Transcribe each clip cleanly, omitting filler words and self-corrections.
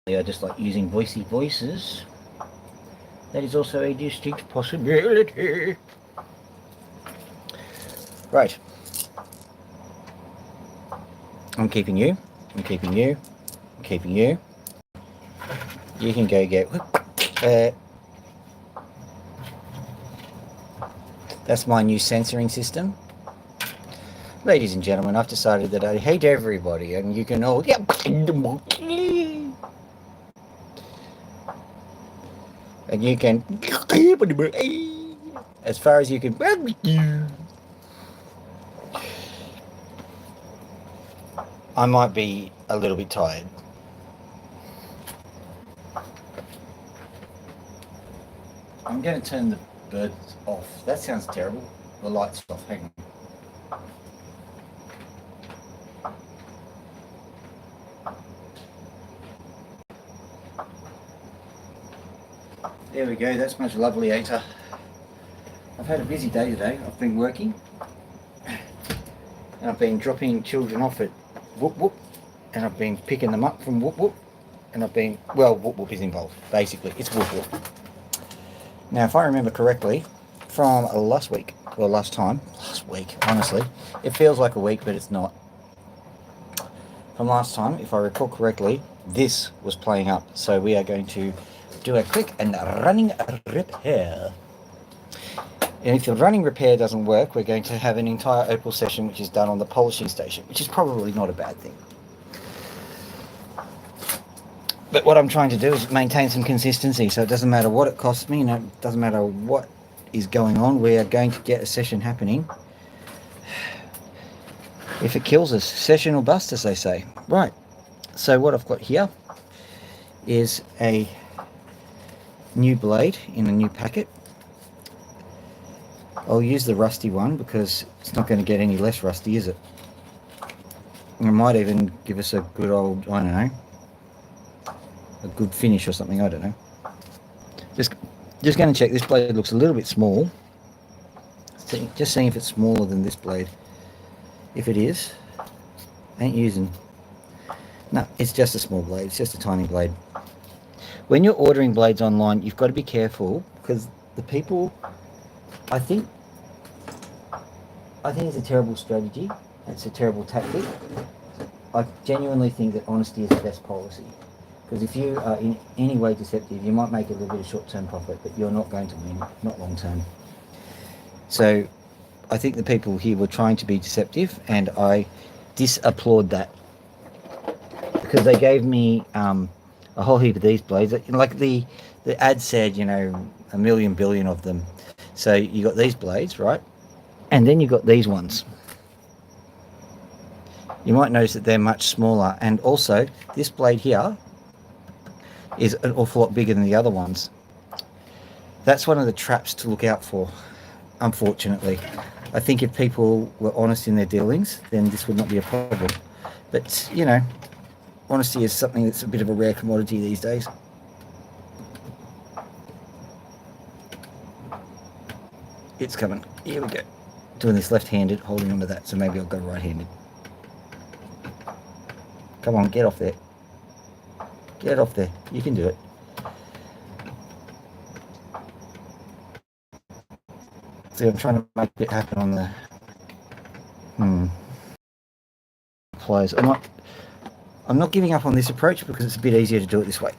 I just like using voicey voices. That is also a distinct possibility. Right. I'm keeping you. I'm keeping you. I'm keeping you. You can go get. That's my new censoring system. Ladies and gentlemen, I've decided that I hate everybody, and you can all. And you can. As far as you can. I might be a little bit tired. I'm going to turn the birds off. That sounds terrible. The lights off. Hang on. There we go. That's much lovelier. I've had a busy day today. I've been working. And I've been dropping children off at Whoop Whoop. And I've been picking them up from Whoop Whoop. And I've been... Well, Whoop Whoop is involved. Basically, it's Whoop Whoop. Now, if I remember correctly, from last week, or last week, honestly, it feels like a week, but it's not. From last time, if I recall correctly, this was playing up. So we are going to do a quick and running repair. And if the running repair doesn't work, we're going to have an entire opal session which is done on the polishing station, which is probably not a bad thing. But what I'm trying to do is maintain some consistency, so it doesn't matter what it costs me, it doesn't matter what is going on, we are going to get a session happening. If it kills us, session or bust, as they say. Right, so what I've got here is a new blade in a new packet. I'll use the rusty one because it's not going to get any less rusty, is it? It might even give us a good old, I don't know, a good finish or something, I don't know. Just going to check. This blade looks a little bit small. Just seeing if it's smaller than this blade. If it is, ain't using. No, it's just a small blade. It's just a tiny blade. When you're ordering blades online, you've got to be careful because the people, I think it's a terrible strategy. It's a terrible tactic. I genuinely think that honesty is the best policy. Because if you are in any way deceptive, you might make a little bit of short-term profit, but you're not going to win, not long-term. So I think the people here were trying to be deceptive, and I disapplaud that. Because they gave me a whole heap of these blades. Like the ad said, you know, 1 million billion of them. So you got these blades, right? And then you got these ones. You might notice that they're much smaller. And also, this blade here is an awful lot bigger than the other ones. That's one of the traps to look out for, unfortunately. I think if people were honest in their dealings, then this would not be a problem. But, you know, honesty is something that's a bit of a rare commodity these days. It's coming. Here we go. Doing this left-handed, holding onto that, so maybe I'll go right-handed. Come on, get off there. Get off there. You can do it. See, I'm trying to make it happen on the pliers. I'm not giving up on this approach because it's a bit easier to do it this way.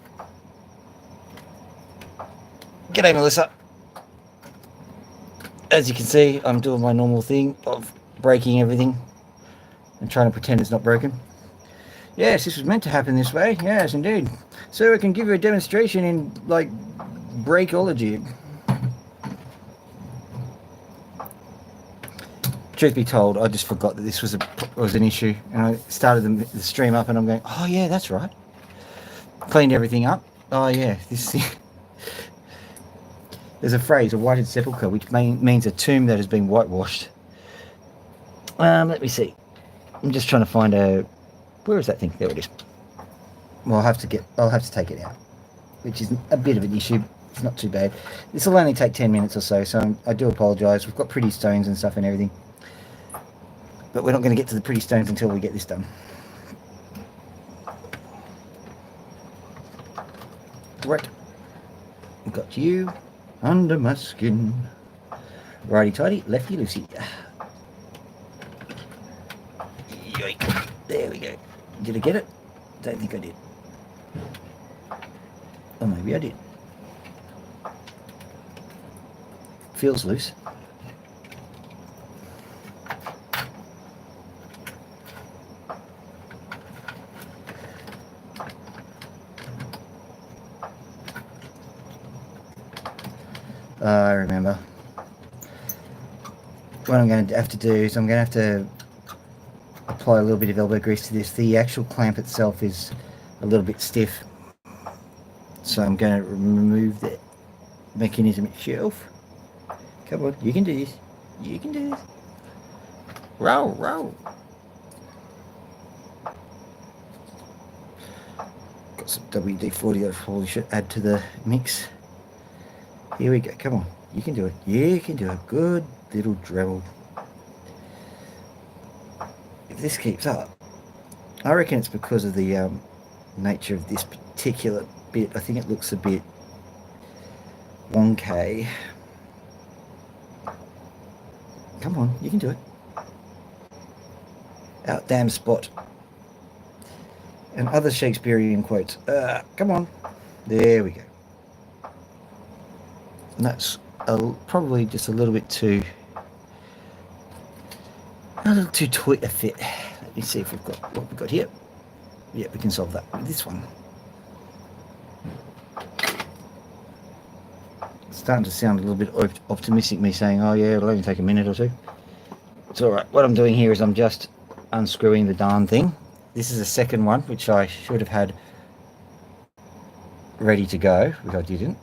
G'day, Melissa. As you can see, I'm doing my normal thing of breaking everything and trying to pretend it's not broken. Yes, this was meant to happen this way. Yes, indeed. So I can give you a demonstration in, like, breakology. Truth be told, I just forgot that this was an issue, and I started the stream up, and I'm going, oh yeah, that's right. Cleaned everything up. Oh yeah, this. There's a phrase, a whited sepulchre, which means a tomb that has been whitewashed. Let me see. I'm just trying to find a. Where is that thing? There it is. Well, I'll have to take it out, which is a bit of an issue. It's not too bad. This will only take 10 minutes or so, so I do apologise. We've got pretty stones and stuff and everything. But we're not going to get to the pretty stones until we get this done. Right. Got you under my skin. Righty tighty, lefty loosey. Yoink. There we go. Did I get it? Don't think I did. Oh, maybe I did. Feels loose. I remember. What I'm going to have to do is I'm going to have to apply a little bit of elbow grease to this. The actual clamp itself is a little bit stiff, so I'm going to remove the mechanism itself. Come on, you can do this. You can do this. Row, row. Got some WD-40 I probably should add to the mix. Here we go. Come on, you can do it. You can do it. Good little Dremel. If this keeps up, I reckon it's because of the nature of this particular bit. I think it looks a bit wonky. Come on, you can do it. Out damn spot. And other Shakespearean quotes. Come on. There we go. And that's probably just a little bit too... a little too tight a fit. Let me see if we've got what we've got here. Yeah, we can solve that with this one. It's starting to sound a little bit optimistic, me saying, oh yeah, it'll only take a minute or two. It's alright. What I'm doing here is I'm just unscrewing the darn thing. This is a second one, which I should have had ready to go, which I didn't.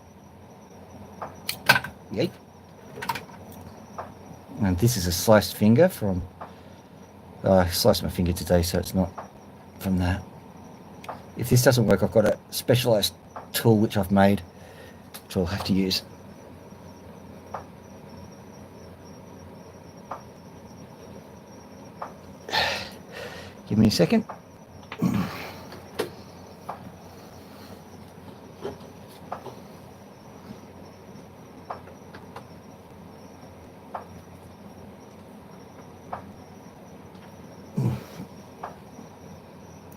Yay. And this is a sliced finger from... I sliced my finger today, so it's not from that. If this doesn't work, I've got a specialised tool which I've made, which I'll have to use. Give me a second.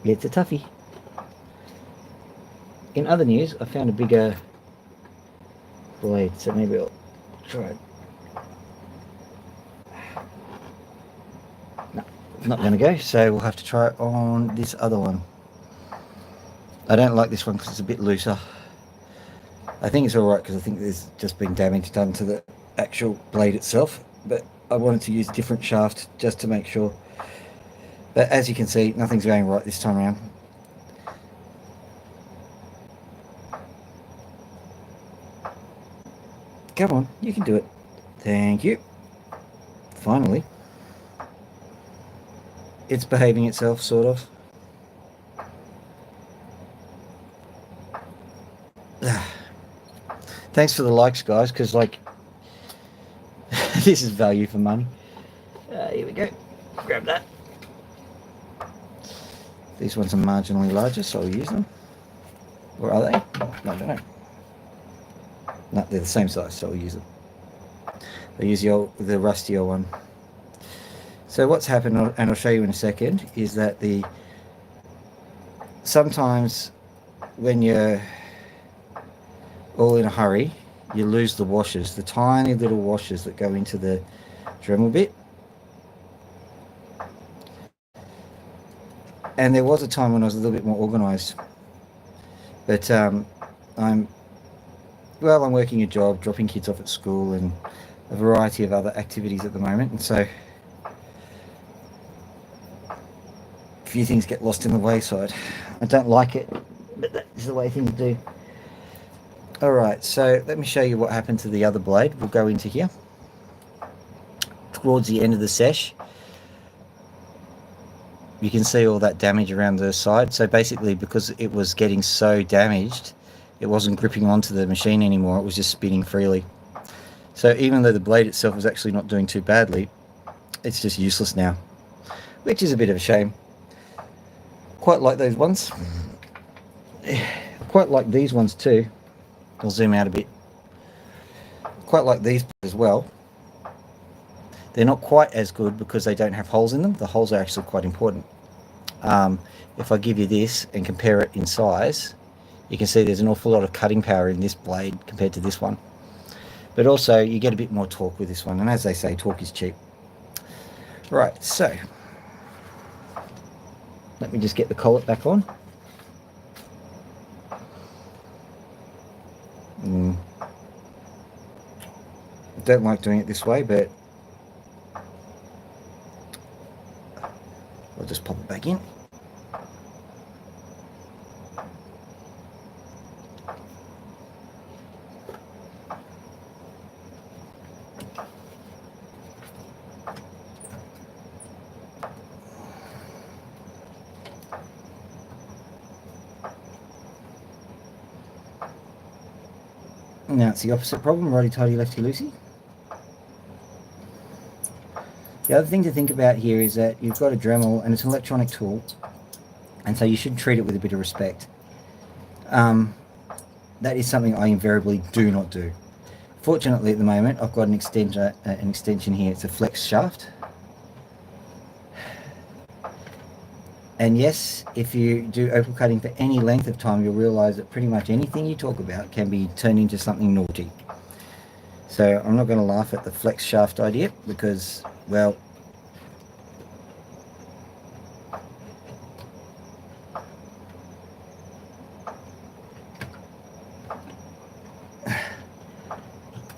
It's a toughie. In other news, I found a bigger blade, so maybe I'll try it. No, not going to go, so we'll have to try it on this other one. I don't like this one because it's a bit looser. I think it's alright because I think there's just been damage done to the actual blade itself, but I wanted to use a different shaft just to make sure. But as you can see, nothing's going right this time around. Come on, you can do it. Thank you. Finally. It's behaving itself, sort of. Thanks for the likes, guys, because, like, this is value for money. Here we go. Grab that. These ones are marginally larger, so I'll use them. Or are they? No, I don't know. No, they're the same size, so I'll use them. I'll use the rustier one. So what's happened, and I'll show you in a second, is that sometimes when you're all in a hurry, you lose the washers, the tiny little washers that go into the Dremel bit. And there was a time when I was a little bit more organised, but I'm working a job, dropping kids off at school, and a variety of other activities at the moment, and so a few things get lost in the wayside. I don't like it, but that is the way things do. Alright, so let me show you what happened to the other blade. We'll go into here. Towards the end of the sesh, you can see all that damage around the side. So basically, because it was getting so damaged, it wasn't gripping onto the machine anymore, it was just spinning freely. So even though the blade itself was actually not doing too badly, it's just useless now, which is a bit of a shame. Quite like those ones. Quite like these ones too. I'll zoom out a bit. Quite like these as well. They're not quite as good because they don't have holes in them. The holes are actually quite important. If I give you this and compare it in size, you can see there's an awful lot of cutting power in this blade compared to this one. But also you get a bit more torque with this one, and as they say, torque is cheap. Right, so let me just get the collet back on. Don't like doing it this way, but I'll just pop it back in. Now it's the opposite problem, righty-tighty, lefty-loosey. The other thing to think about here is that you've got a Dremel and it's an electronic tool, and so you should treat it with a bit of respect. That is something I invariably do not do. Fortunately at the moment I've got an extension here. It's a flex shaft. And yes, if you do opal cutting for any length of time, you'll realise that pretty much anything you talk about can be turned into something naughty. So I'm not going to laugh at the flex shaft idea because, well,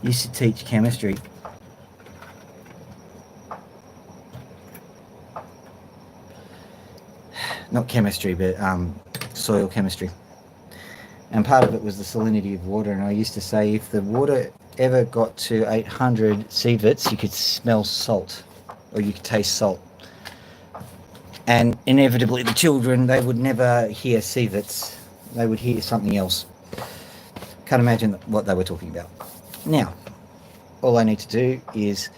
used to teach chemistry. Not chemistry, but soil chemistry. And part of it was the salinity of water, and I used to say if the water ever got to 800 sieverts, you could smell salt, or you could taste salt. And inevitably the children, they would never hear sieverts, they would hear something else. Can't imagine what they were talking about. Now, all I need to do is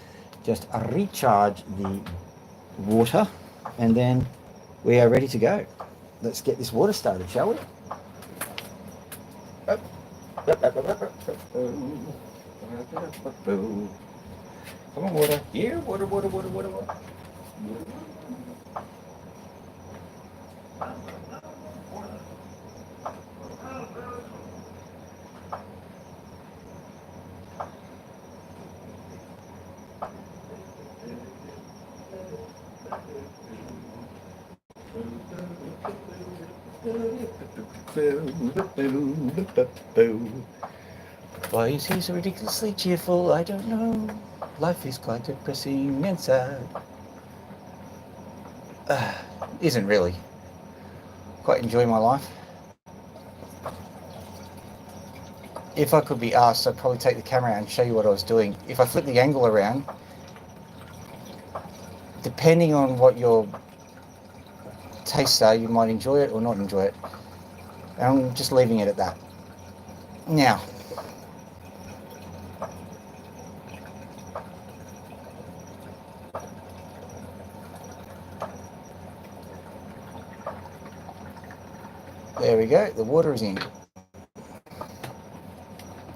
just recharge the water, and then we are ready to go. Let's get this water started, shall we? Come on, water. Yeah, water, water, water, water, water. Why is he so ridiculously cheerful? I don't know. Life is quite depressing and sad. Isn't really. Quite enjoy my life. If I could be asked, I'd probably take the camera out and show you what I was doing. If I flip the angle around, depending on what your tastes are, you might enjoy it or not enjoy it. And I'm just leaving it at that. Now, there we go, the water is in.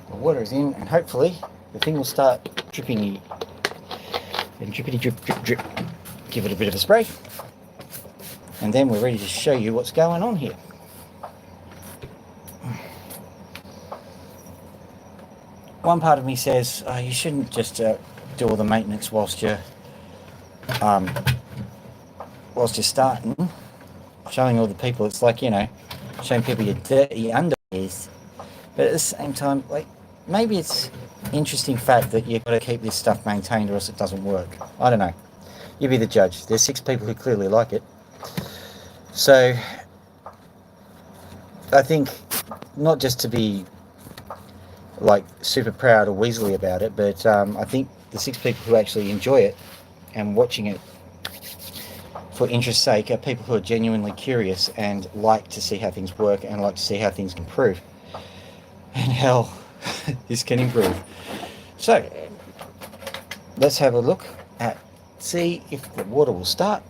The water is in, and hopefully the thing will start dripping. And drippity drip, drip, drip. Give it a bit of a spray. And then we're ready to show you what's going on here. One part of me says, oh, you shouldn't just do all the maintenance whilst you're starting, showing all the people. It's like, you know, showing people your dirty underwears. But at the same time, like, maybe it's interesting fact that you've got to keep this stuff maintained or else it doesn't work. I don't know. You be the judge. There's 6 people who clearly like it. So I think not just to be like super proud or weaselly about it, but I think the 6 people who actually enjoy it and watching it for interest's sake are people who are genuinely curious and like to see how things work and like to see how things can improve and how this can improve. So let's have a look at, see if the water will start.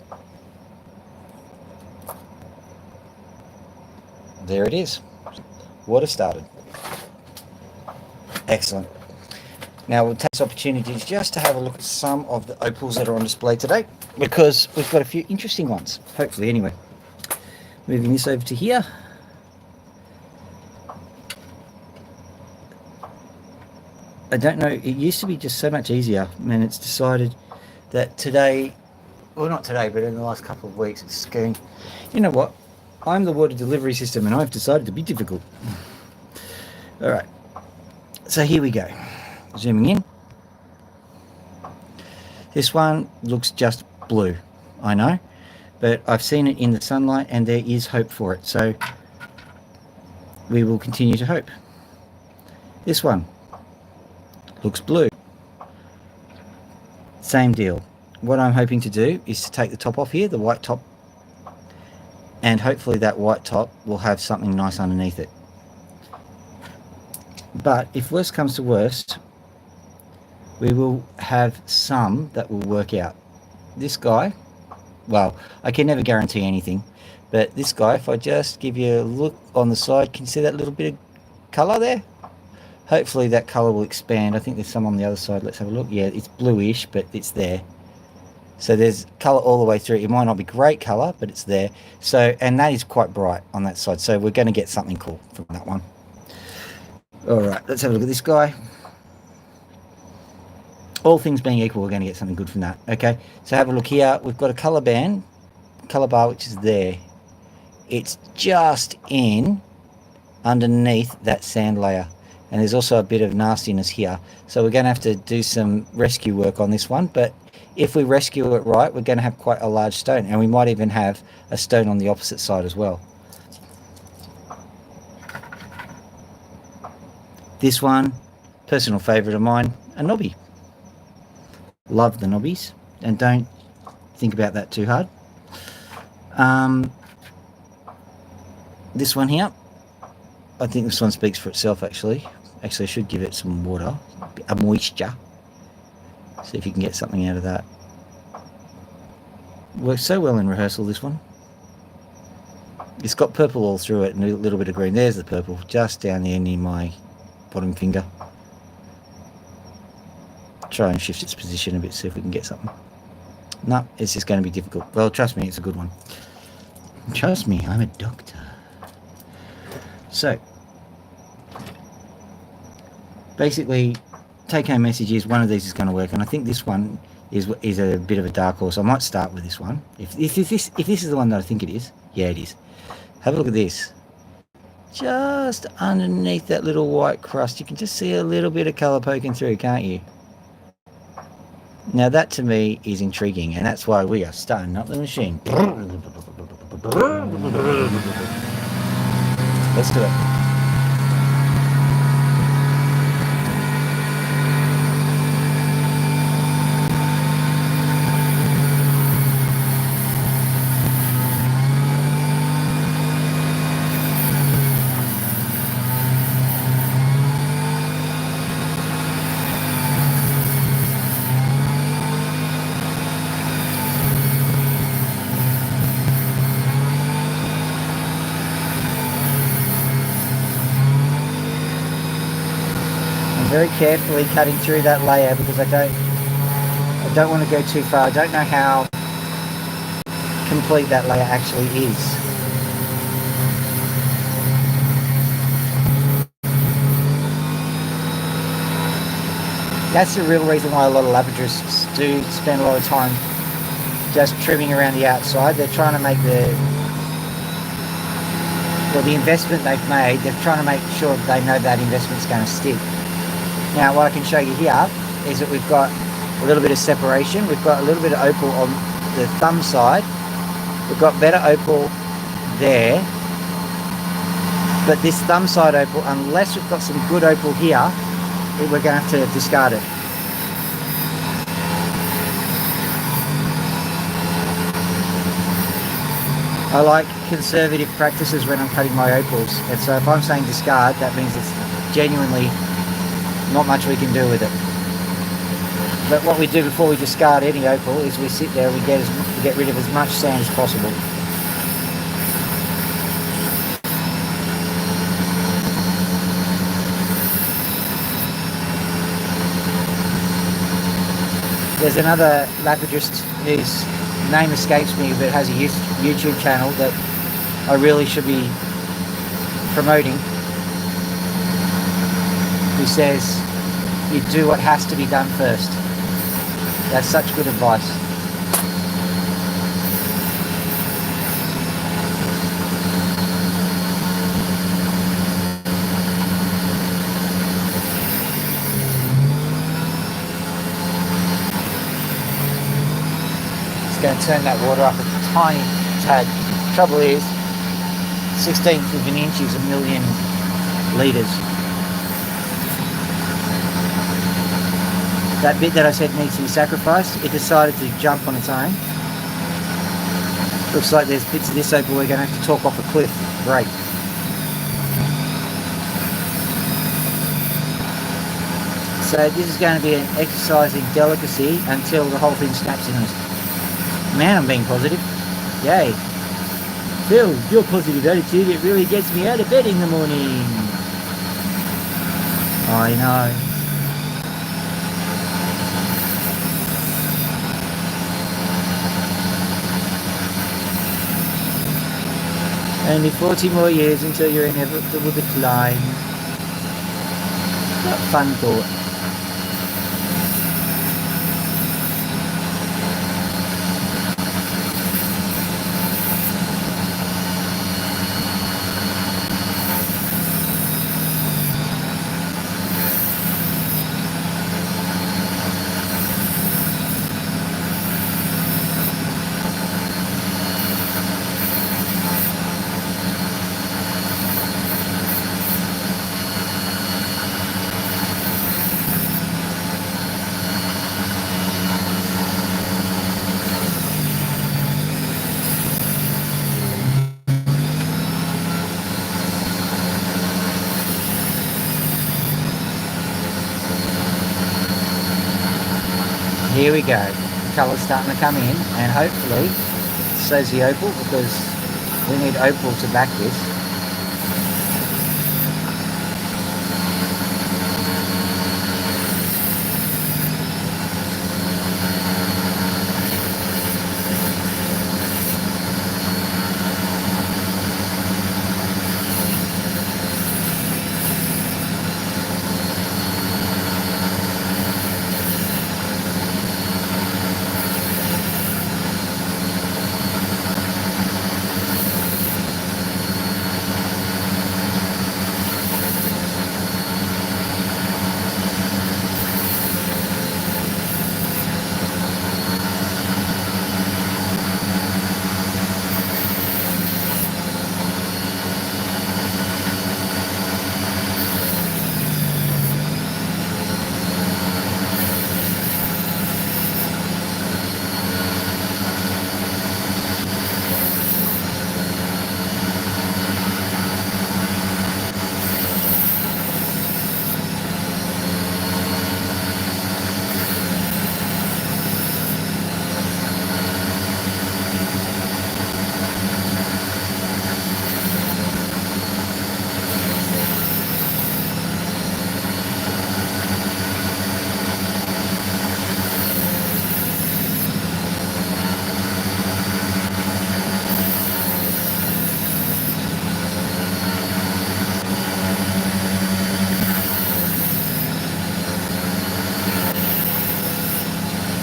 There it is. Water started. Excellent. Now we'll take this opportunity just to have a look at some of the opals that are on display today, because we've got a few interesting ones, hopefully anyway. Moving this over to here. I don't know, it used to be just so much easier, and it's decided that today, well not today, but in the last couple of weeks, it's going, you know what, I'm the water delivery system and I've decided to be difficult. Alright, so here we go. Zooming in. This one looks just blue, I know, but I've seen it in the sunlight and there is hope for it, so we will continue to hope. This one looks blue. Same deal. What I'm hoping to do is to take the top off here, the white top, and hopefully that white top will have something nice underneath it. But if worst comes to worst, we will have some that will work out. This guy, well, I can never guarantee anything, but this guy, if I just give you a look on the side, can you see that little bit of colour there? Hopefully that colour will expand. I think there's some on the other side. Let's have a look. Yeah, it's bluish, but it's there. So there's colour all the way through. It might not be great colour, but it's there. So, and that is quite bright on that side. So we're going to get something cool from that one. All right, let's have a look at this guy. All things being equal, we're going to get something good from that. Okay, so have a look here. We've got a colour band, colour bar, which is there. It's just in underneath that sand layer. And there's also a bit of nastiness here. So we're going to have to do some rescue work on this one. But if we rescue it right, we're going to have quite a large stone. And we might even have a stone on the opposite side as well. This one, personal favourite of mine, a knobby. Love the knobbies. And don't think about that too hard. This one here. I think this one speaks for itself, actually. Actually, I should give it some water, a moisture. See if you can get something out of that. Works so well in rehearsal, this one. It's got purple all through it and a little bit of green. There's the purple, just down there near my bottom finger. Try and shift its position a bit, see if we can get something. No, it's just going to be difficult. Well, trust me, it's a good one. Trust me, I'm a doctor. So, basically, take-home message is one of these is going to work, and I think this one is a bit of a dark horse. I might start with this one. If this is the one that I think it is, yeah, it is. Have a look at this. Just underneath that little white crust, you can just see a little bit of colour poking through, can't you? Now that to me is intriguing, and that's why we are starting up the machine. Let's do it. Very carefully cutting through that layer because I don't want to go too far. I don't know how complete that layer actually is. That's the real reason why a lot of laboratories do spend a lot of time just trimming around the outside. They're trying to make the investment they've made, they're trying to make sure that they know that investment's going to stick. Now what I can show you here is that we've got a little bit of separation. We've got a little bit of opal on the thumb side. We've got better opal there. But this thumb side opal, unless we've got some good opal here, we're going to have to discard it. I like conservative practices when I'm cutting my opals. And so if I'm saying discard, that means it's genuinely not much we can do with it. But what we do before we discard any opal is we sit there and we get rid of as much sand as possible. There's another lapidrist whose name escapes me, but has a YouTube channel that I really should be promoting, who says you do what has to be done first. That's such good advice. Just going to turn that water up a tiny tad. Trouble is, 16th of an inch is 1,000,000 litres. That bit that I said needs to be sacrificed, it decided to jump on its own. Looks like there's bits of this opal we're going to have to talk off a cliff. Great. So this is going to be an exercise in delicacy until the whole thing snaps in us. Man, I'm being positive. Yay. Phil, your positive attitude, it really gets me out of bed in the morning. I know. Only 40 more years until your inevitable decline. What a fun thought. Here we go. The colour's starting to come in, and hopefully so's the opal, because we need opal to back this.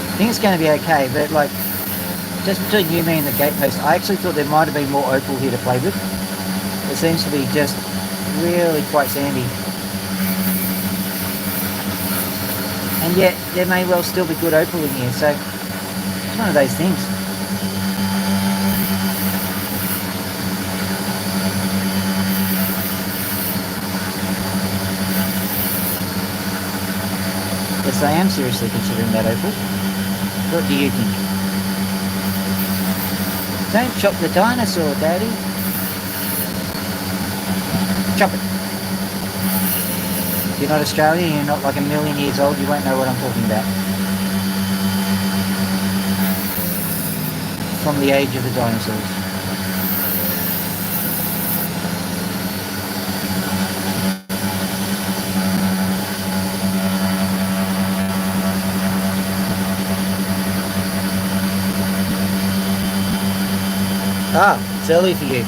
I think it's going to be okay, but like, just between you, me and the gatepost, I actually thought there might have been more opal here to play with. It seems to be just really quite sandy. And yet, there may well still be good opal in here, so it's one of those things. Yes, I am seriously considering that opal. What do you think? Don't chop the dinosaur, Daddy. Chop it. If you're not Australian, you're not like 1,000,000 years old, you won't know what I'm talking about. From the age of the dinosaurs. Ah, it's early for you.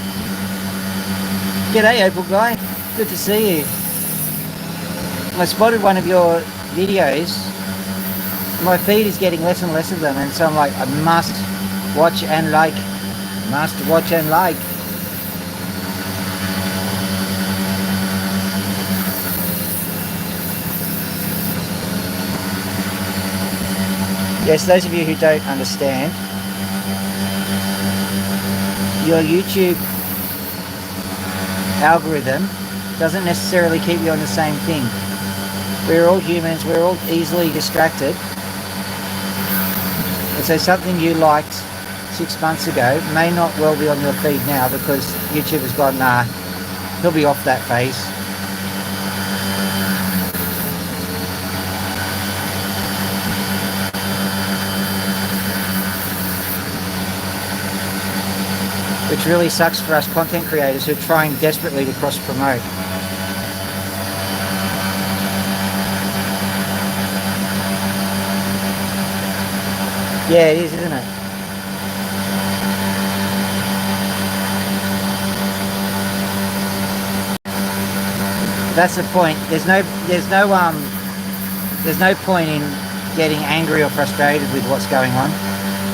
G'day, Opal guy. Good to see you. I spotted one of your videos. My feed is getting less and less of them, and so I'm like, I must watch and like. Must watch and like. Yes, those of you who don't understand, your YouTube algorithm doesn't necessarily keep you on the same thing. We're all humans, we're all easily distracted. And so something you liked 6 months ago may not well be on your feed now because YouTube has gone, nah, he'll be off that phase. Which really sucks for us content creators who are trying desperately to cross-promote. Yeah, it is, isn't it? That's the point. There's no point in getting angry or frustrated with what's going on.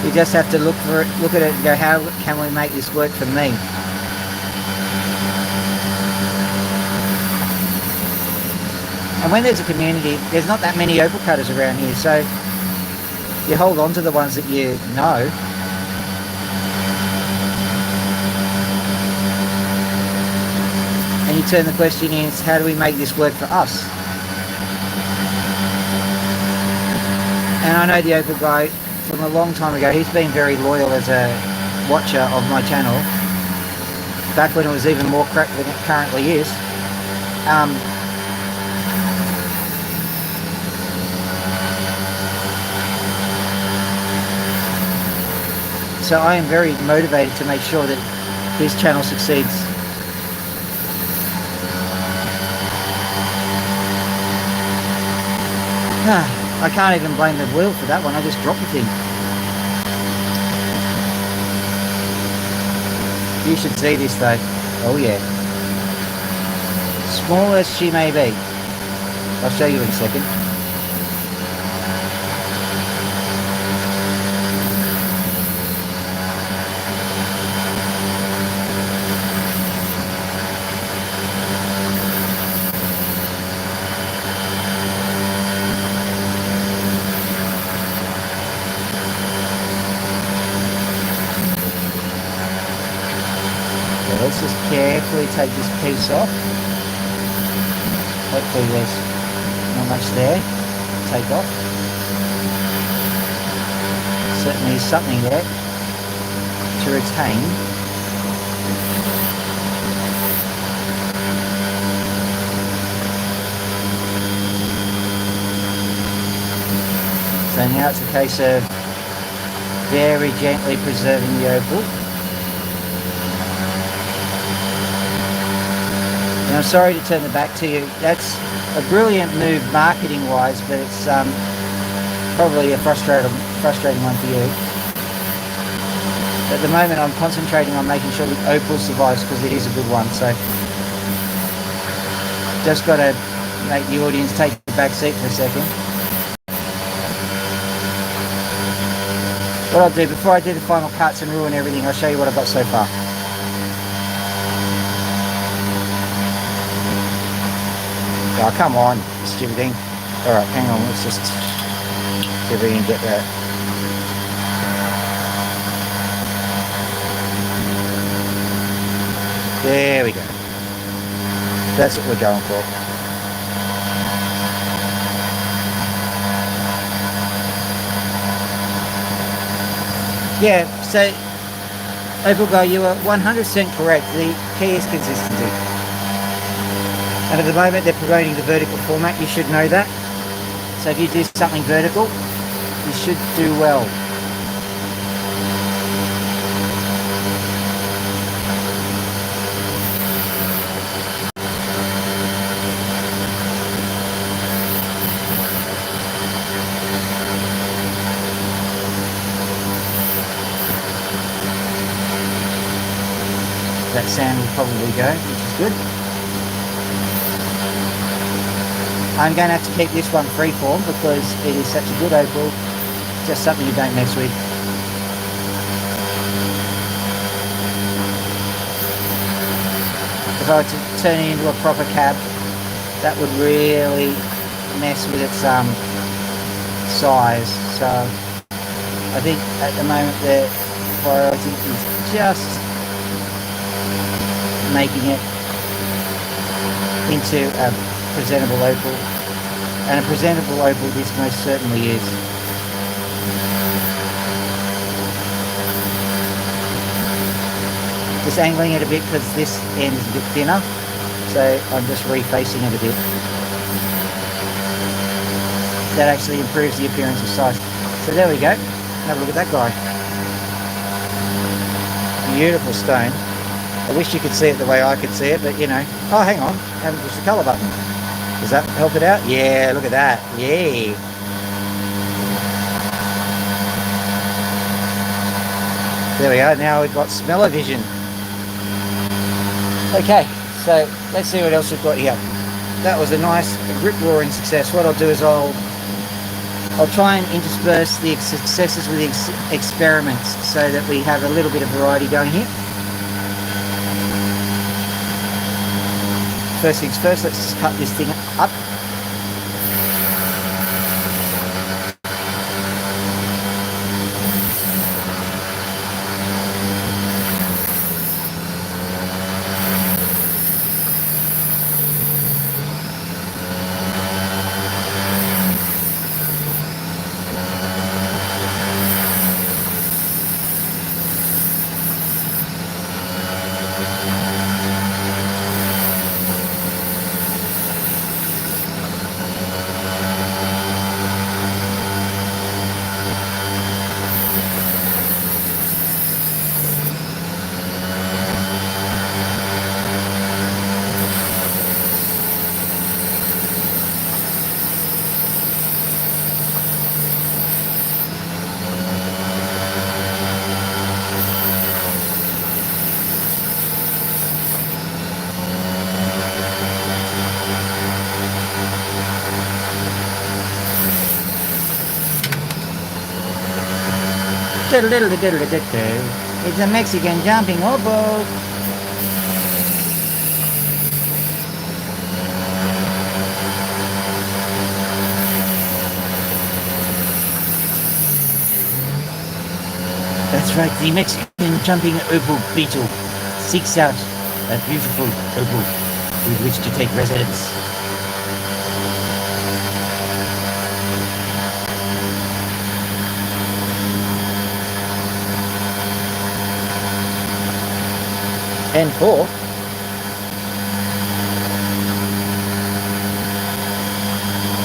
You just have to look at it and go, how can we make this work for me? And when there's a community, there's not that many opal cutters around here, so you hold on to the ones that you know. And you turn the question is, how do we make this work for us? And I know the opal guy from a long time ago. He's been very loyal as a watcher of my channel, back when it was even more crap than it currently is. So I am very motivated to make sure that his channel succeeds. I can't even blame the wheel for that one. I just dropped the thing. You should see this though. Oh yeah. Small as she may be. I'll show you in a second. Let's just carefully take this piece off. Hopefully there's not much there to take off. Certainly is something there to retain. So now it's a case of very gently preserving the opal. And I'm sorry to turn the back to you. That's a brilliant move marketing wise, but it's probably a frustrating one for you. At the moment I'm concentrating on making sure that opal survives because it is a good one. So just got to make the audience take the back seat for a second. What I'll do before I do the final cuts and ruin everything, I'll show you what I've got so far. Oh, come on, stupid thing. Alright, hang on, let's just see if we can get that. There we go. That's what we're going for. Yeah, so Opal Guy, you are 100% correct. The key is consistency. And at the moment they're promoting the vertical format, you should know that. So if you do something vertical, you should do well. that sand will probably go, which is good. I'm going to have to keep this one freeform because it is such a good opal, just something you don't mess with. If I were to turn it into a proper cab, that would really mess with its size. So I think at the moment the priority is just making it into a presentable opal, and a presentable opal this most certainly is. Just angling it a bit because this end is a bit thinner, so I'm just refacing it a bit. That actually improves the appearance of size. So there we go. Have a look at that guy. Beautiful stone. I wish you could see it the way I could see it, but you know. Oh, hang on. I haven't pushed the colour button. Does that help it out? Yeah, look at that. Yeah. There we are. Now we've got smell-o-vision. Okay, so let's see what else we've got here. That was a nice grip roaring success. What I'll do is I'll try and intersperse the successes with the experiments so that we have a little bit of variety going here. First things first, let's just cut this thing up. It's a Mexican jumping opal. That's right, the Mexican jumping opal beetle seeks out a beautiful opal with which to take residence. N4.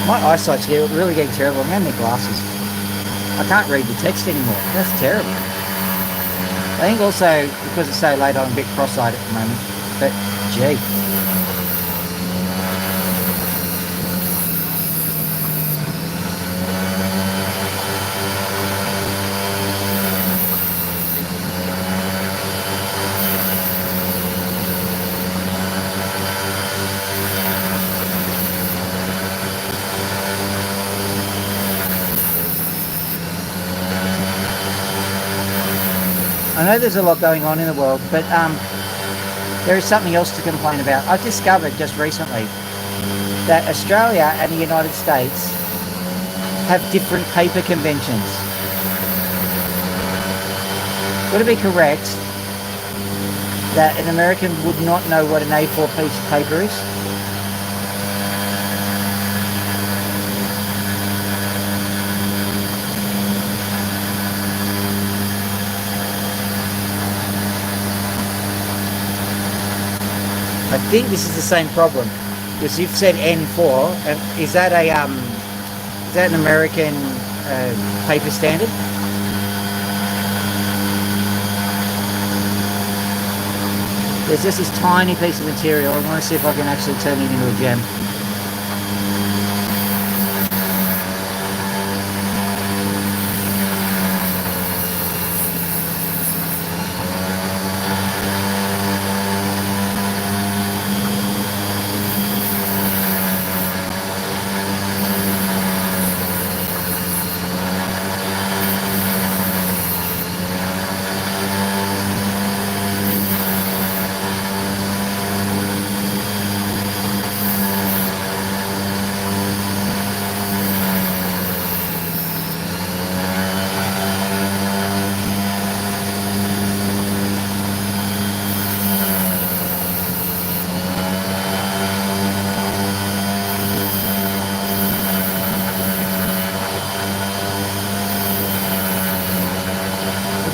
My eyesight's really getting terrible. I'm going to need glasses. I can't read the text anymore. That's terrible. I think also because it's so late I'm a bit cross-eyed at the moment. But gee. I know there's a lot going on in the world, but there is something else to complain about. I've discovered just recently that Australia and the United States have different paper conventions. Would it be correct that an American would not know what an A4 piece of paper is? I think this is the same problem, because you've said N4, and is that an American paper standard? There's just this tiny piece of material. I want to see if I can actually turn it into a gem.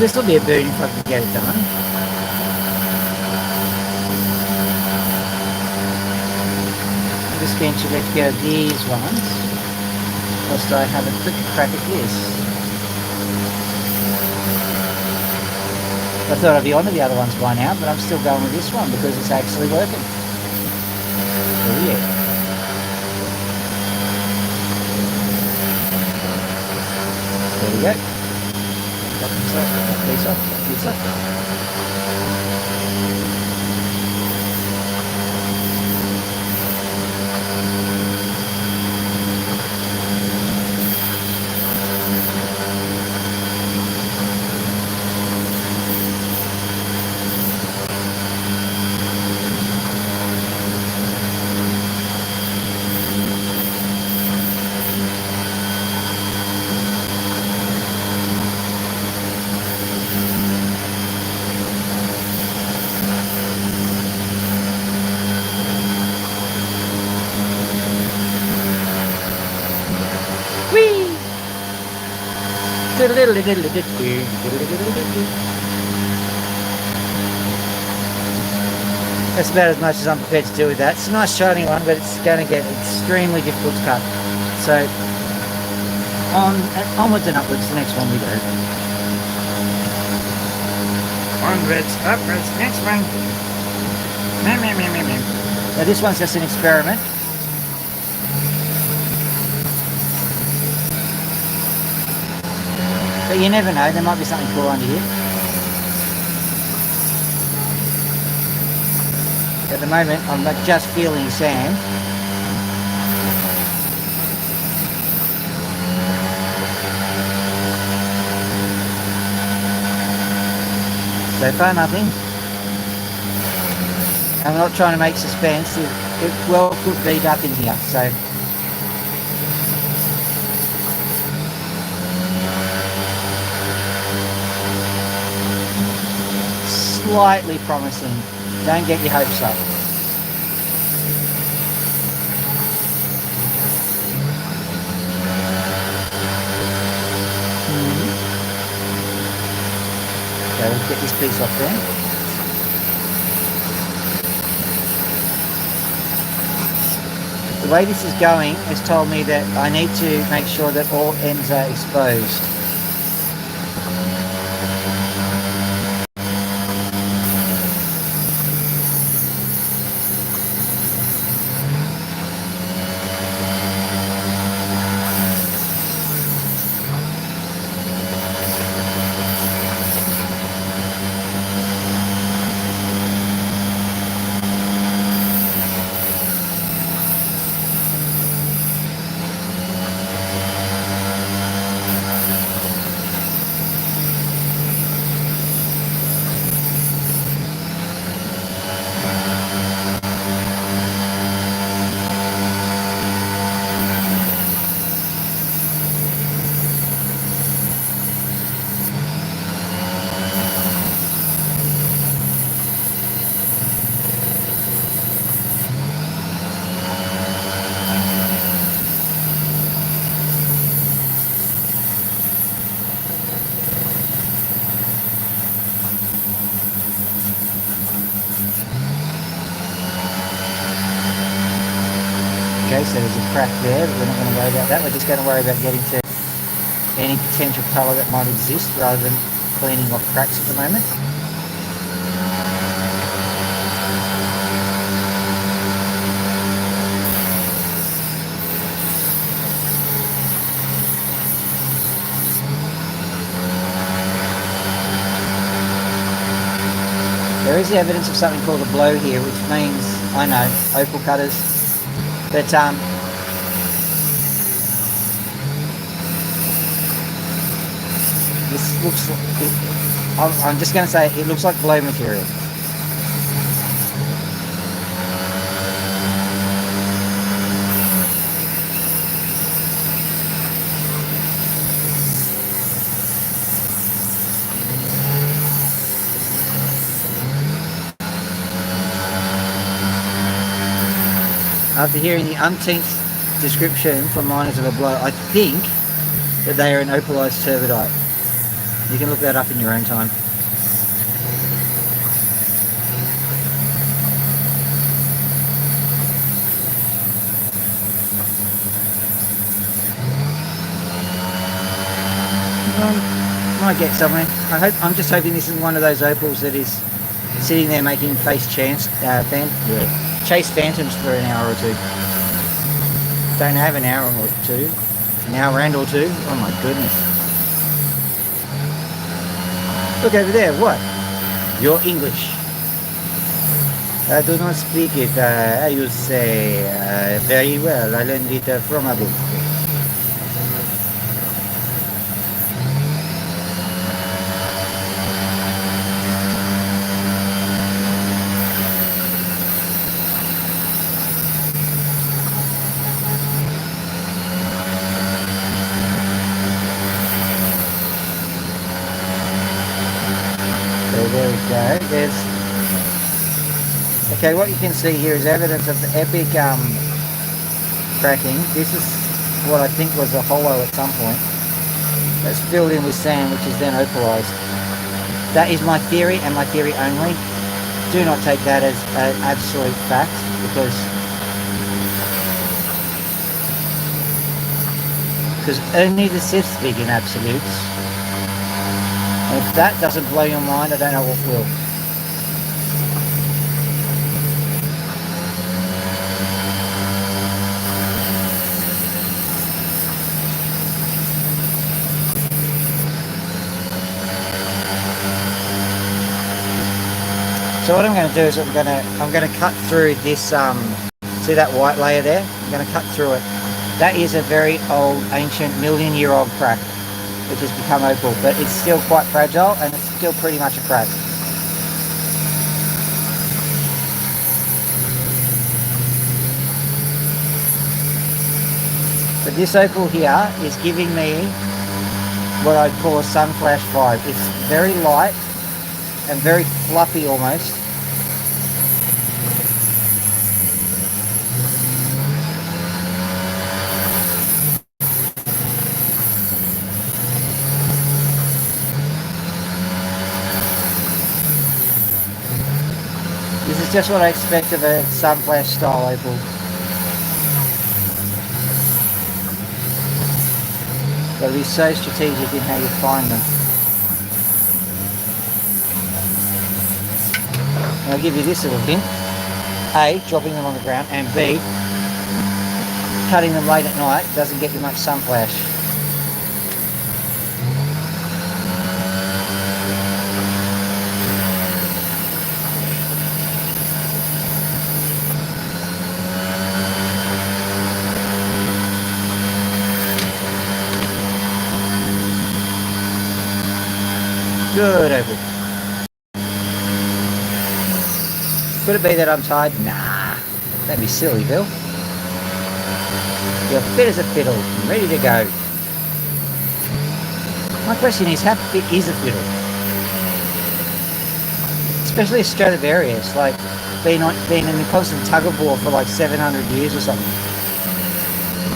This will be a boon if I can get it done. I'm just going to let go of these ones whilst I have a quick crack at this. I thought I'd be onto the other ones by now, but I'm still going with this one because it's actually working. Oh yeah. There we go. Got these off, these off. That's about as much as I'm prepared to do with that. It's a nice shiny one, but it's going to get extremely difficult to cut. So, onwards and upwards, the next one we go. Onwards, upwards, next one. Now this one's just an experiment. But you never know, there might be something cool under here. At the moment, I'm just feeling sand. So far nothing. I'm not trying to make suspense. It well could be up in here. So slightly promising. Don't get your hopes up. Okay, let's get this piece off there. The way this is going has told me that I need to make sure that all ends are exposed. Okay, so there's a crack there, but we're not going to worry about that. We're just going to worry about getting to any potential colour that might exist rather than cleaning off cracks at the moment. There is evidence of something called a blow here, which means, I know, opal cutters. But this looks like, I'm just going to say it looks like blow material. After hearing the umpteenth description from miners of a blow, I think that they are an opalized turbidite. You can look that up in your own time. Might get somewhere. I'm just hoping this is one of those opals that is sitting there making chase phantoms for an hour or two. Don't have an hour or two. An hour and or two. Oh my goodness. Look over there. What? You're English. I do not speak it. I used to say very well. I learned it from a book. So there we go. There's okay, what you can see here is evidence of the epic cracking. This is what I think was a hollow at some point. That's filled in with sand, which is then opalized. That is my theory, and my theory only. Do not take that as an absolute fact, because only the Sith speak in absolutes. And if that doesn't blow your mind, I don't know what will. So what I'm going to do is I'm going to cut through this. See that white layer there? I'm going to cut through it. That is a very old, ancient, million-year-old crack, which has become opal, but it's still quite fragile and it's still pretty much a crack. But this opal here is giving me what I'd call a sun flash vibe. It's very light and very fluffy almost. This is just what I expect of a sun flash style opal. Got to be so strategic in how you find them. And I'll give you this little hint. A, dropping them on the ground, and B, cutting them late at night doesn't get you much sun flash. Good opal. Could it be that I'm tired? Nah, that'd be silly, Bill. You're fit as a fiddle, ready to go. My question is, how fit is a fiddle? Especially a Stradivarius, like been in the constant tug of war for like 700 years or something.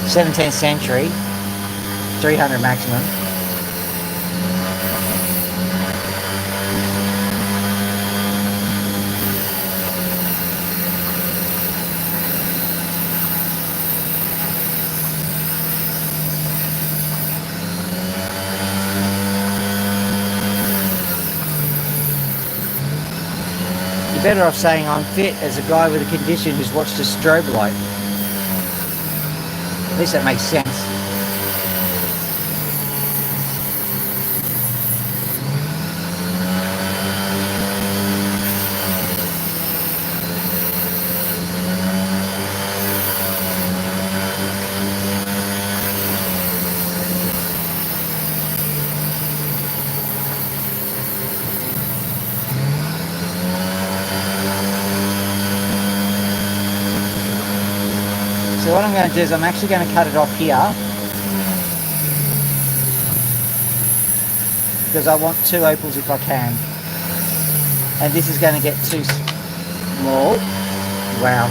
17th century, 300 maximum. Better off saying I'm fit as a guy with a condition who's watched a strobe light. At least that makes sense. So what I'm going to do is I'm actually going to cut it off here because I want two opals if I can, and this is going to get too small. Wow.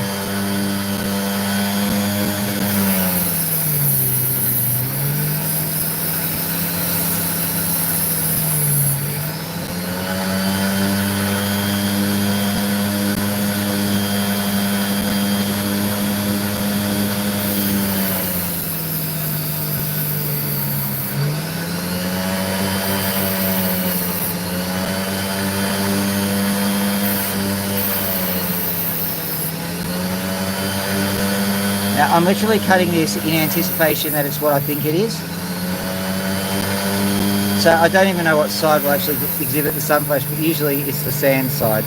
Now, I'm literally cutting this in anticipation that it's what I think it is. So I don't even know what side will actually exhibit the sun flash, but usually it's the sand side.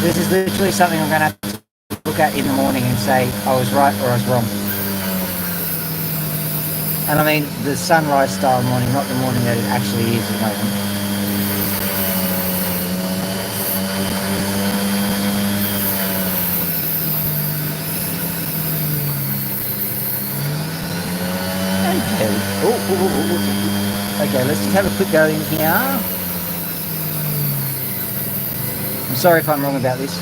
This is literally something I'm going to have to look at in the morning and say I was right or I was wrong. And I mean the sunrise style morning, not the morning that it actually is at the moment. Okay, let's just have a quick go in here. I'm sorry if I'm wrong about this.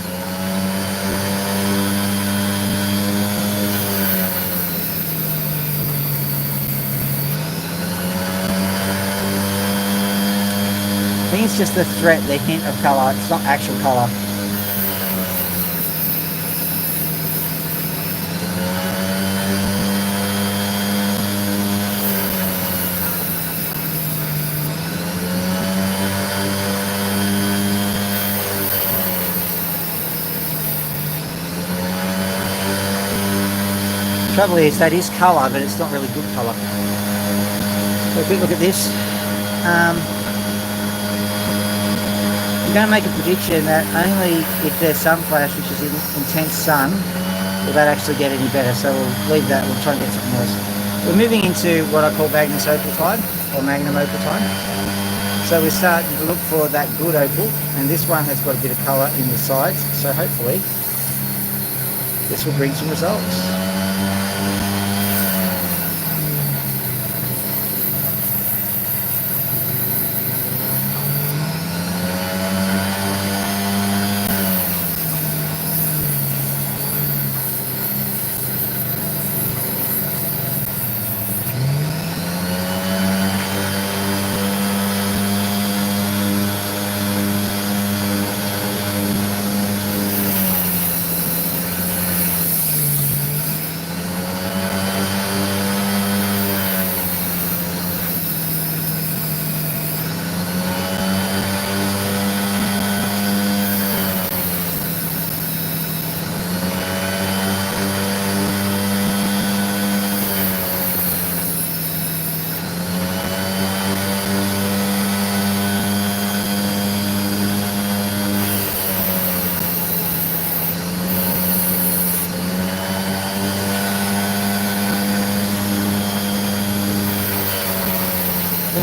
I think it's just the threat, the hint of colour. It's not actual colour. The trouble is that is colour, but it's not really good colour. So a quick look at this. I'm going to make a prediction that only if there's sun flash, which is in intense sun, will that actually get any better. So we'll leave that. We'll try and get something else. We're moving into what I call Magnus opal time, or Magnum opal time. So we're starting to look for that good opal, and this one has got a bit of colour in the sides. So hopefully this will bring some results.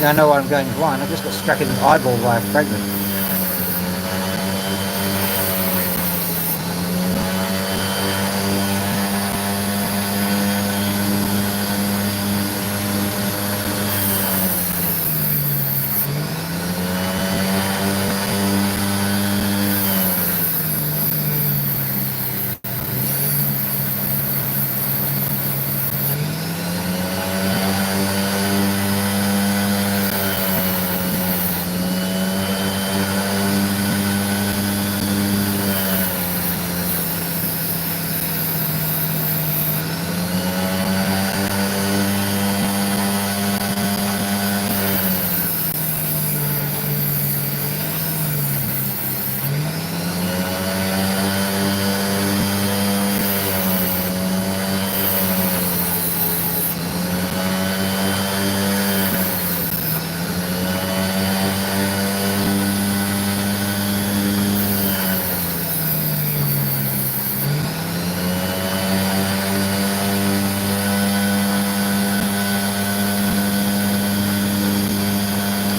I know why I'm going blind. I just got struck in the eyeball by a fragment.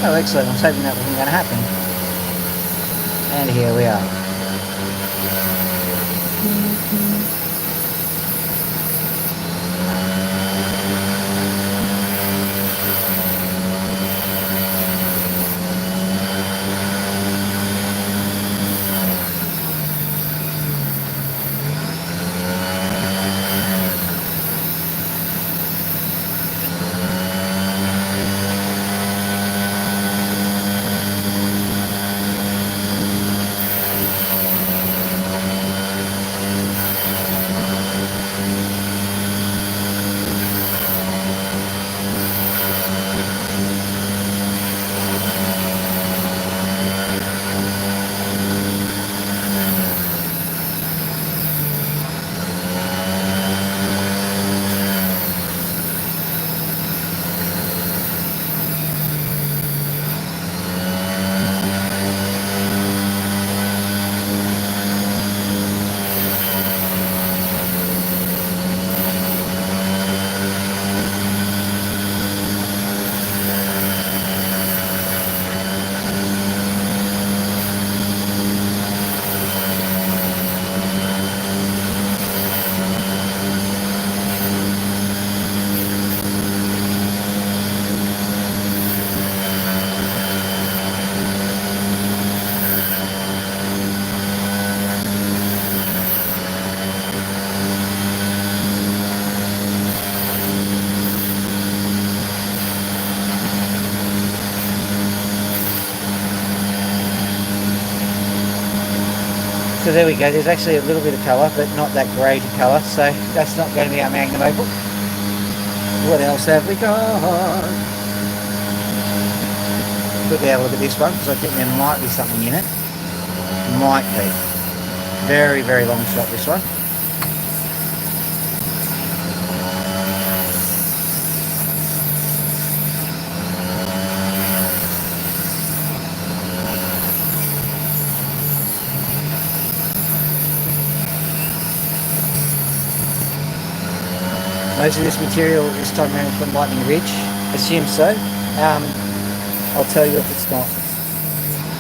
Oh, excellent. I was hoping that wasn't going to happen. And here we are. there we go, there's actually a little bit of colour, but not that grey colour, so that's not going to be our magnum opal. What else have we got? Quickly have a look at this one, because I think there might be something in it. Might be. Very, very long shot, this one. Most of this material this time around from Lightning Ridge. Assume so. I'll tell you if it's not.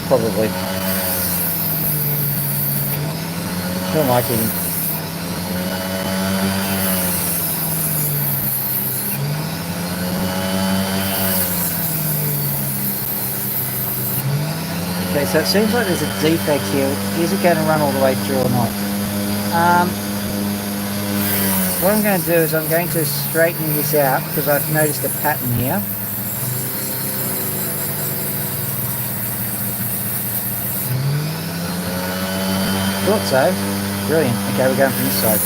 Probably. Who am I kidding? Okay, so it seems like there's a defect here. Is it going to run all the way through or not? What I'm going to do is I'm going to straighten this out because I've noticed a pattern here. Thought so. Brilliant. Okay, we're going from this side.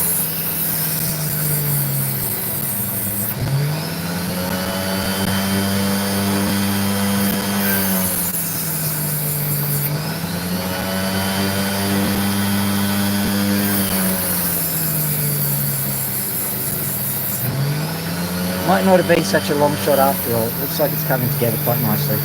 Might not have been such a long shot after all. It looks like it's coming together quite nicely.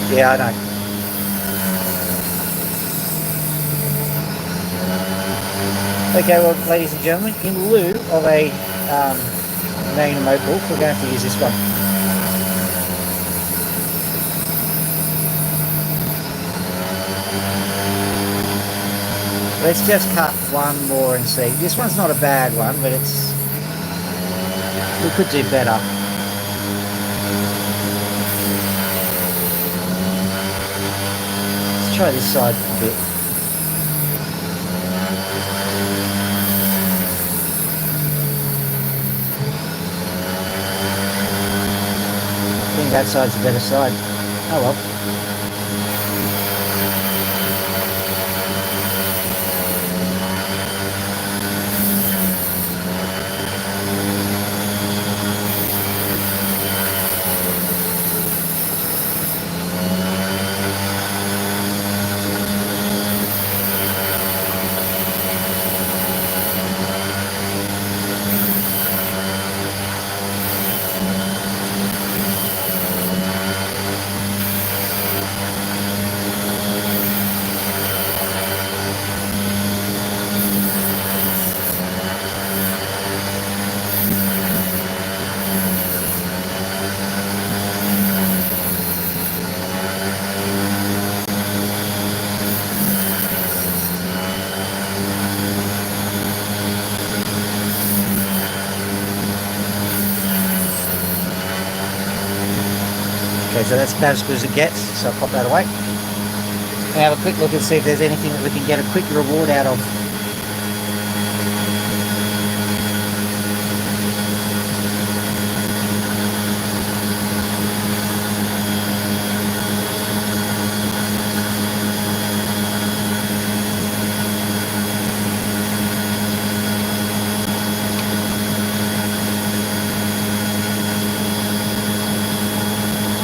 Yeah, I know. Okay, well, ladies and gentlemen, in lieu of a magnum opal, we're going to have to use this one. Let's just cut one more and see. This one's not a bad one, but we could do better. Let's try this side a bit. I think that side's a better side. Oh well. Okay, so that's about as good as it gets, so I'll pop that away. And have a quick look and see if there's anything that we can get a quick reward out of.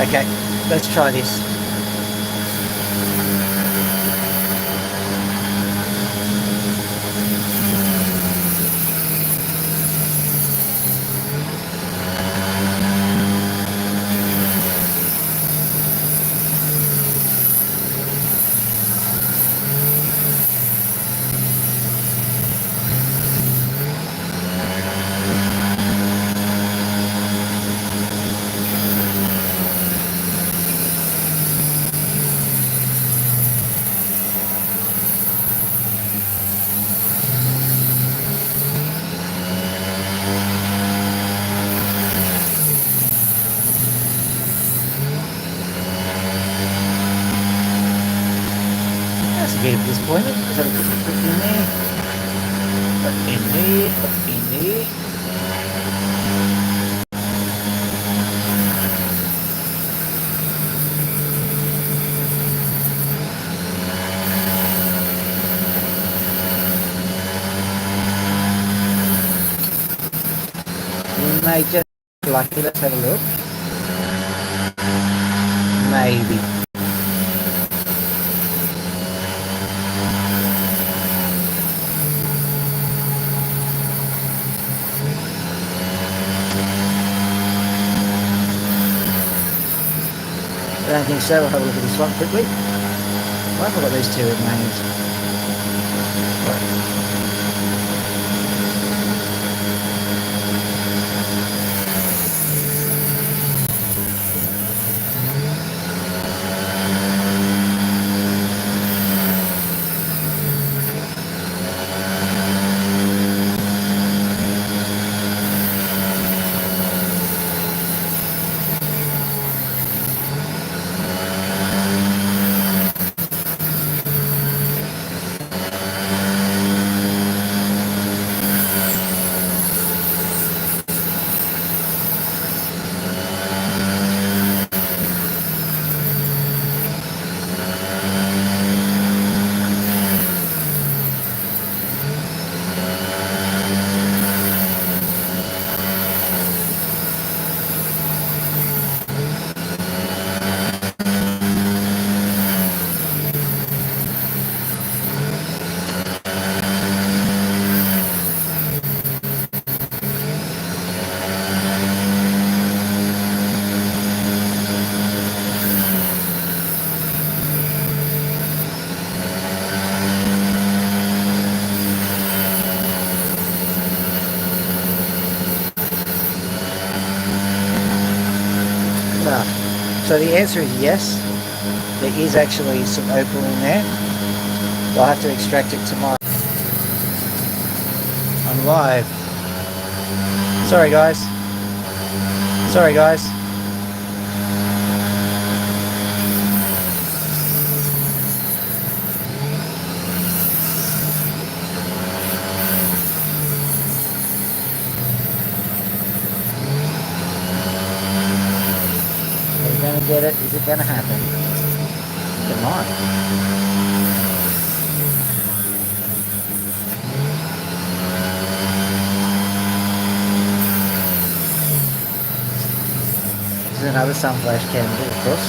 Okay, let's try this. That's a bit of disappointment. Let's have a quick look in there. Up in there, up in there. We may just be lucky. Let's have a look. Maybe. I don't think so. We'll have a look at this one quickly. Why have I got these two names? No. So the answer is yes. There is actually some opal in there. I'll have to extract it tomorrow. I'm live. Sorry guys. Sorry guys. Are you going to get it? Is it going to happen? It might. This is another sunflash candle, of course.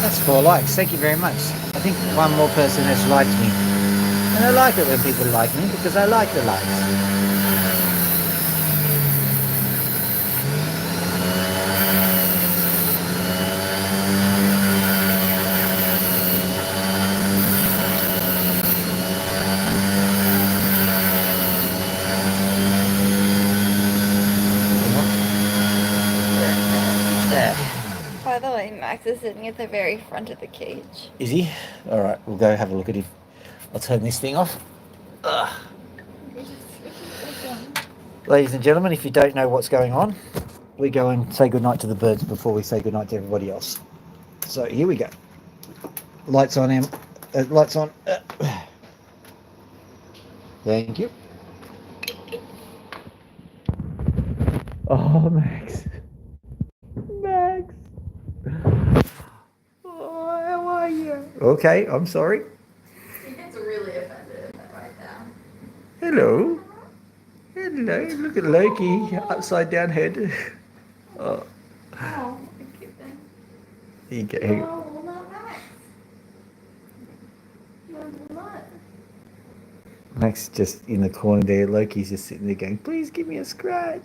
That's 4 likes. Thank you very much. I think one more person has liked me. And I like it when people like me because I like the likes. By the way, Max is sitting at the very front of the cage. Is he? Alright, we'll go have a look at him. I'll turn this thing off. Ugh. Ladies and gentlemen, if you don't know what's going on, we go and say goodnight to the birds before we say goodnight to everybody else. So here we go. Lights on him. Lights on. Thank you. Oh, Max. Max. Oh, how are you? Okay, I'm sorry. He gets really offended right now. Hello. Hello. Look at Loki. Upside down head. Oh. Oh, cute thing. Here you go. No, well, not Max. No, not. Max just in the corner there. Loki's just sitting there going, please give me a scratch.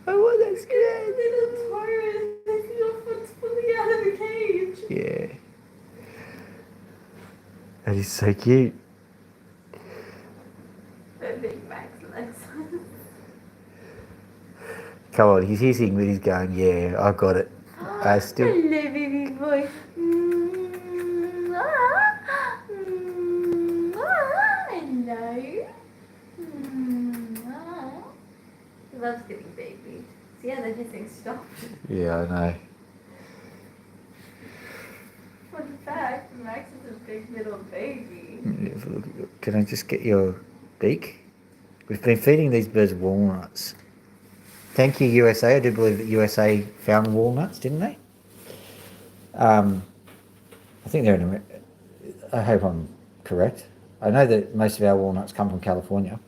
I want that scratch. Little Taurus. I see your foot's fully out of the cage. Yeah. That is so cute. I think Max likes it. Come on, he's hissing, but he's going, yeah, I got it. I still. Hello, baby boy. Yeah, I know. Fun fact, Max is a big little baby. Can I just get your beak? We've been feeding these birds walnuts. Thank you, USA. I do believe that USA found walnuts, didn't they? I think they're in America. I hope I'm correct. I know that most of our walnuts come from California.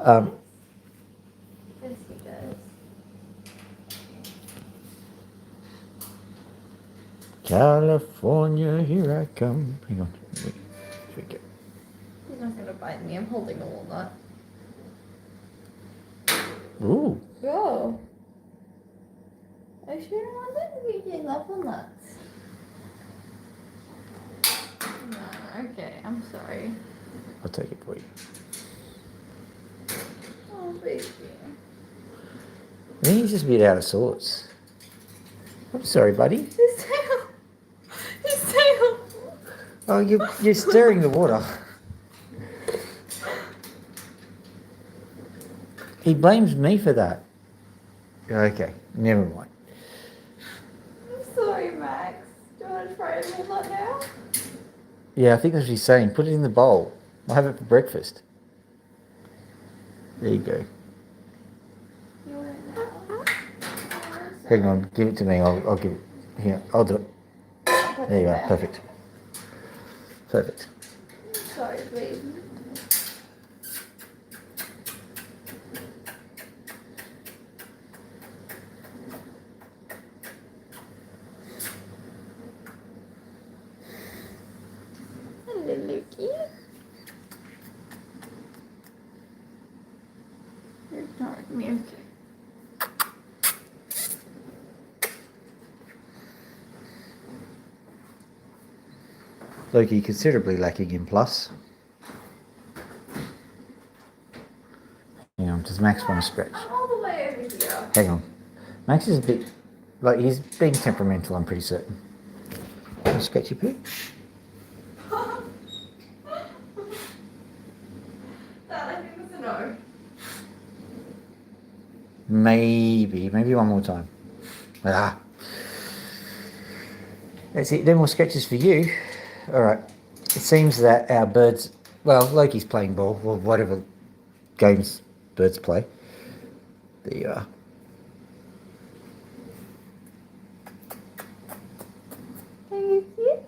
Yes, he does. California, here I come. Hang on. He's not gonna bite me. I'm holding a walnut. Ooh. Go. I sure want to be love walnuts. No, okay, I'm sorry. I'll take it for you. Oh, baby. I think he's just a bit out of sorts. I'm sorry, buddy. His tail. His tail. Oh, you're stirring the water. He blames me for that. Okay, never mind. I'm sorry, Max. Do you want to try a walnut now? Yeah, I think that's what he's saying. Put it in the bowl. I'll have it for breakfast. There you go. You want it now? Hang on, give it to me. I'll give it. Here, I'll do it. There you go. Perfect. Perfect. Sorry, baby. Hello, Lukey. You're ignoring me, okay. Loki considerably lacking in plus. Hang on, does Max want to scratch? I'm all the way over here. Hang on. Max is a bit, he's being temperamental, I'm pretty certain. Want to scratch your poo? That, I think, was a no. Maybe one more time. Ah. That's it, no more sketches for you. Alright. It seems that our birds, well, Loki's playing ball, or whatever games birds play. There you are. Can you kiss?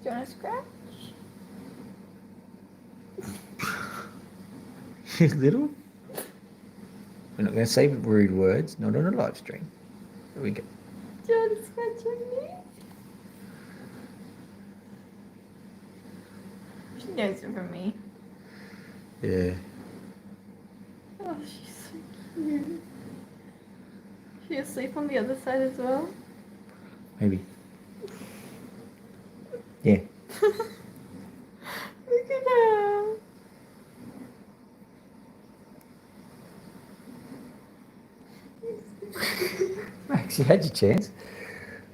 Do you want to scratch? Little. We're not going to say rude words, not on a live stream. There we go. Do you want to scratch on me? She knows it from me. Yeah. Oh, she's so cute. She asleep on the other side as well? Maybe. Yeah. Look at her. Max, you had your chance.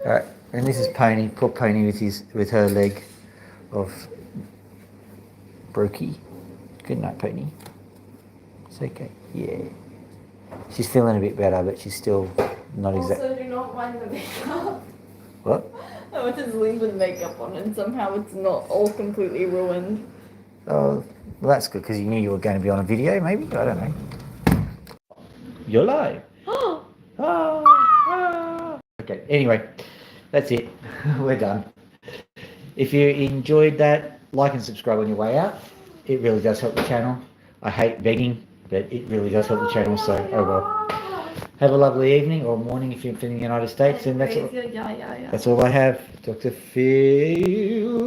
Alright, and this is Pony, poor Pony with her leg of brokey. Good night, Pony. It's okay. Yeah. She's feeling a bit better, but she's still not exactly. Also, do not mind the makeup. What? I went to sleep with makeup on and somehow it's not all completely ruined. Oh, well, that's good because you knew you were going to be on a video, maybe? I don't know. You're live. Okay, anyway, that's it. We're done. If you enjoyed that, like and subscribe on your way out. It really does help the channel. I hate begging, but it really does help the channel, so oh well. Have a lovely evening or morning if you're in the United States, and that's all. Yeah. That's all I have. Dr. Phil.